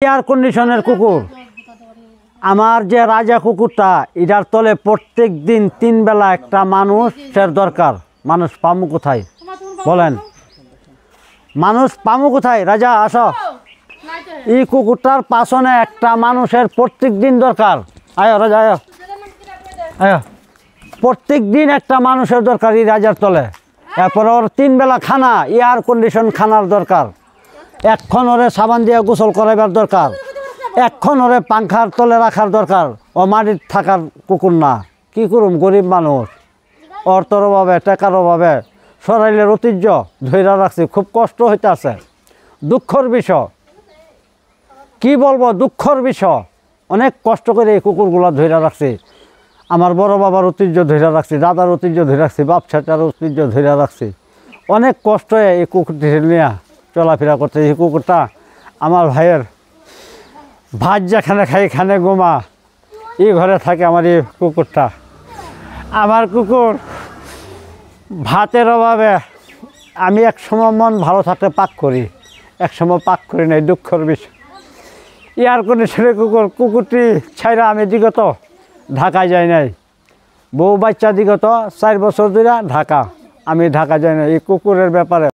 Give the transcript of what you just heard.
Air কন্ডিশনের কুকুর। আমার যে রাজা কুকুরটা, এটার তলে প্রত্যেক দিন 3 বেলা একটা মানুষের দরকার। মানুষ পামু কোথায় বলেন? মানুষ পামু কোথায়? রাজা আসো। এই কুকুরটার পাছনে একটা মানুষের প্রত্যেক দিন দরকার। আয় রাজা, আয় আয়। প্রত্যেক দিন একটা মানুষের দরকার এই রাজার তলে। এরপর ওর 3 বেলা খানা, এয়ার কন্ডিশন খানার দরকার। এক্ষণ ওরে সাবান দিয়ে গোসল করাইবার দরকার। এক্ষণ ওরে পাংখার তলে রাখার দরকার। ও মাটির থাকার কুকুর না। কি করুম, গরিব মানুষ, অর্থর অভাবে, টাকার অভাবে সরাইলের ঐতিহ্য ধৈরা রাখছি। খুব কষ্ট হইতে আছে, দুঃখের বিষয়। কি বলবো, দুঃখের বিষয়। অনেক কষ্ট করে এই কুকুরগুলো ধৈরা রাখছি। আমার বড় বাবার ঐতিহ্য ধৈরা রাখছি, দাদার ঐতিহ্য ধরে রাখছি, বাপ ছাটার ঐতিহ্য ধৈরা রাখছি। অনেক কষ্ট এই কুকুরটি নিয়ে চলাফেরা করতে। এই কুকুরটা আমার ভাইয়ের, ভাত যেখানে খাই এখানে ঘুমা, এই ঘরে থাকে আমার এই কুকুরটা। আমার কুকুর ভাতের অভাবে আমি এক সময় মন ভালো থাকতে পাক করি, এক সময় পাক করি নাই, দুঃখের বিষয়। এয়ার কন্ডিশনের কুকুরটি ছাইরা আমি দিগত ঢাকায় যাই নাই। বউ বাচ্চা দিগত 4 বছর ধরে ঢাকা, আমি ঢাকা যাই না এই কুকুরের ব্যাপারে।